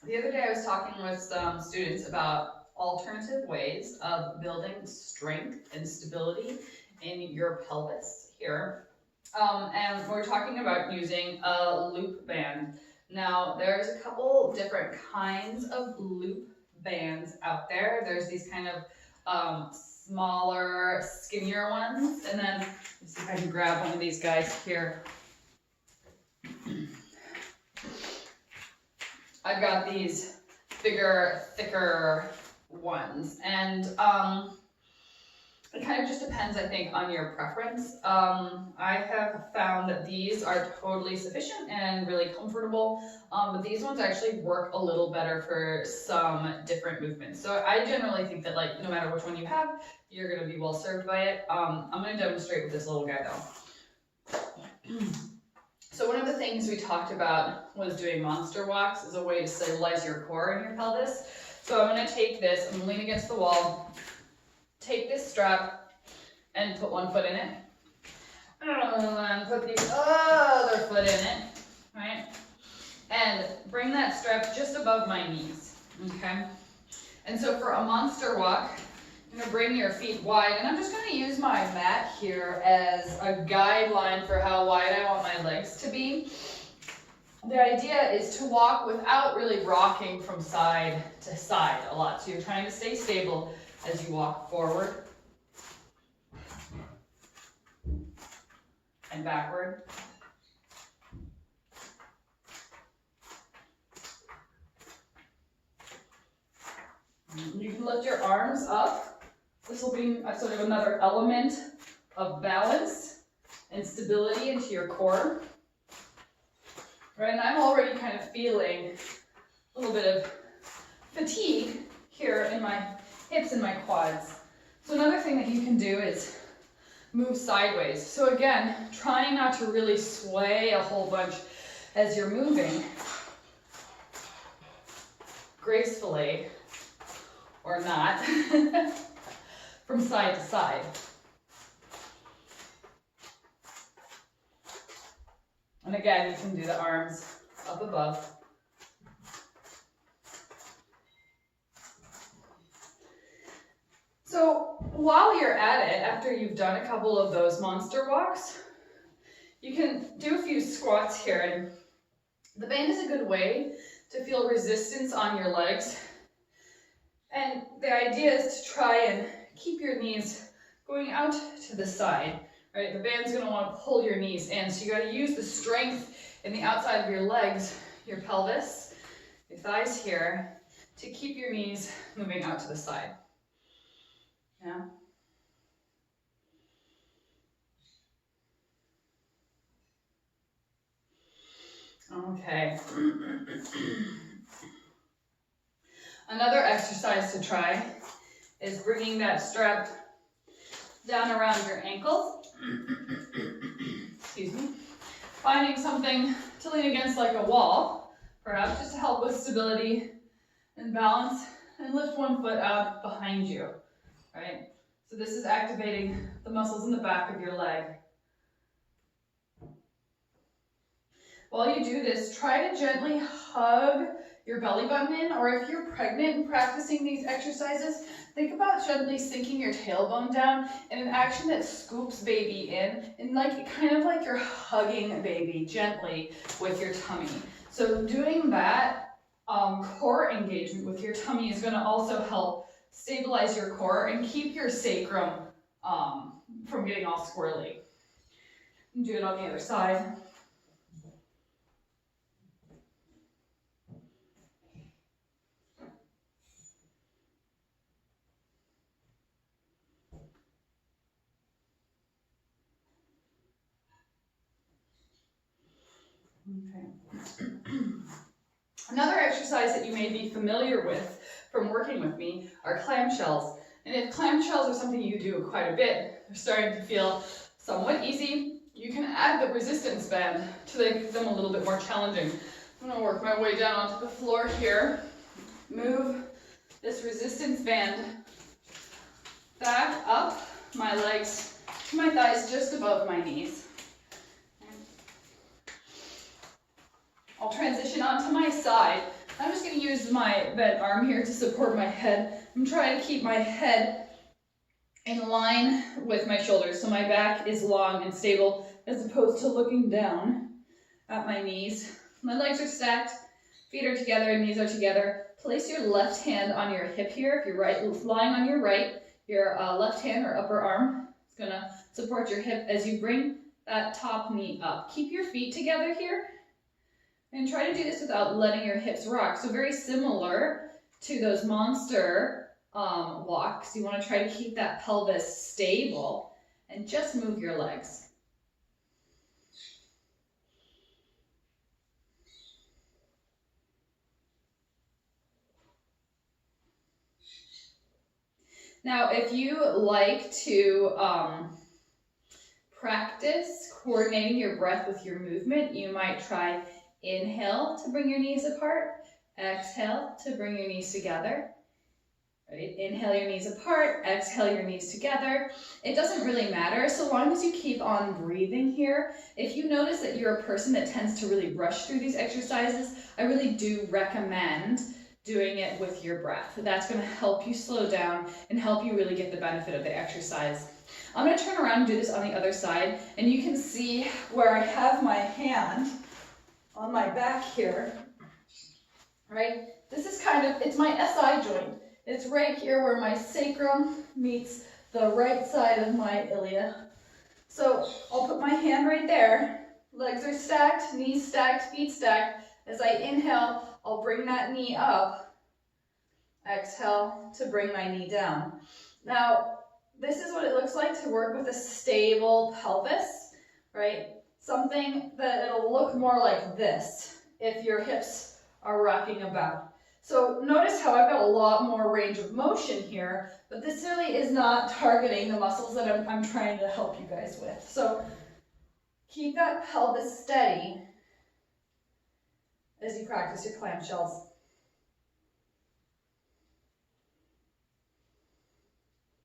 The other day I was talking with some students about alternative ways of building strength and stability in your pelvis here. And we're talking about using a loop band. Now, there's a couple different kinds of loop bands out there. There's these kind of smaller, skinnier ones. And then, let's see if I can grab one of these guys here. I've got these bigger, thicker ones. And it kind of just depends, I think, on your preference. I have found that these are totally sufficient and really comfortable, but these ones actually work a little better for some different movements. So I generally think that, like, no matter which one you have, you're going to be well served by it. I'm going to demonstrate with this little guy though. So one of the things we talked about was doing monster walks as a way to stabilize your core and your pelvis. So I'm going to take this, I'm going to lean against the wall, take this strap and put one foot in it, and then put the other foot in it, right? And bring that strap just above my knees, okay? And so for a monster walk, you're gonna bring your feet wide, and I'm just gonna use my mat here as a guideline for how wide I want my legs to be. The idea is to walk without really rocking from side to side a lot. So you're trying to stay stable as you walk forward and backward. You can lift your arms up. This will be sort of another element of balance and stability into your core. Right, and I'm already kind of feeling a little bit of fatigue here in my hips and my quads. So another thing that you can do is move sideways. So again, trying not to really sway a whole bunch as you're moving gracefully, or not, from side to side. And again, you can do the arms up above. So while you're at it, after you've done a couple of those monster walks, you can do a few squats here. And the band is a good way to feel resistance on your legs. And the idea is to try and keep your knees going out to the side, right? The band's gonna wanna pull your knees in. So you gotta use the strength in the outside of your legs, your pelvis, your thighs here, to keep your knees moving out to the side. Yeah. Okay. Another exercise to try is bringing that strap down around your ankles. Excuse me. Finding something to lean against, like a wall, perhaps, just to help with stability and balance, and lift one foot out behind you, right? So this is activating the muscles in the back of your leg. While you do this, try to gently hug your belly button in, or if you're pregnant and practicing these exercises, think about gently sinking your tailbone down in an action that scoops baby in, and kind of like you're hugging baby gently with your tummy. So doing that core engagement with your tummy is going to also help stabilize your core and keep your sacrum from getting all squirrely. Do it on the other side. Okay. Another exercise that you may be familiar with from working with me are clamshells. And if clamshells are something you do quite a bit, they're starting to feel somewhat easy, you can add the resistance band to make them a little bit more challenging. I'm going to work my way down onto the floor here, move this resistance band back up my legs to my thighs just above my knees. I'll transition onto my side, I'm just going to use my bent arm here to support my head. I'm trying to keep my head in line with my shoulders, so my back is long and stable as opposed to looking down at my knees. My legs are stacked, feet are together, knees are together. Place your left hand on your hip here. If you're lying on your right, your left hand or upper arm is going to support your hip as you bring that top knee up. Keep your feet together here and try to do this without letting your hips rock. So very similar to those monster walks. You want to try to keep that pelvis stable and just move your legs. Now, if you like to practice coordinating your breath with your movement, you might try inhale to bring your knees apart, exhale to bring your knees together. Right? Inhale your knees apart, exhale your knees together. It doesn't really matter so long as you keep on breathing here. If you notice that you're a person that tends to really rush through these exercises, I really do recommend doing it with your breath. That's going to help you slow down and help you really get the benefit of the exercise. I'm going to turn around and do this on the other side, and you can see where I have my hand on my back here, right? This is it's my SI joint. It's right here where my sacrum meets the right side of my ilia. So I'll put my hand right there. Legs are stacked, knees stacked, feet stacked. As I inhale, I'll bring that knee up. Exhale to bring my knee down. Now, this is what it looks like to work with a stable pelvis, right? Something that it'll look more like this if your hips are rocking about. So notice how I've got a lot more range of motion here, but this really is not targeting the muscles that I'm trying to help you guys with. So keep that pelvis steady as you practice your clamshells.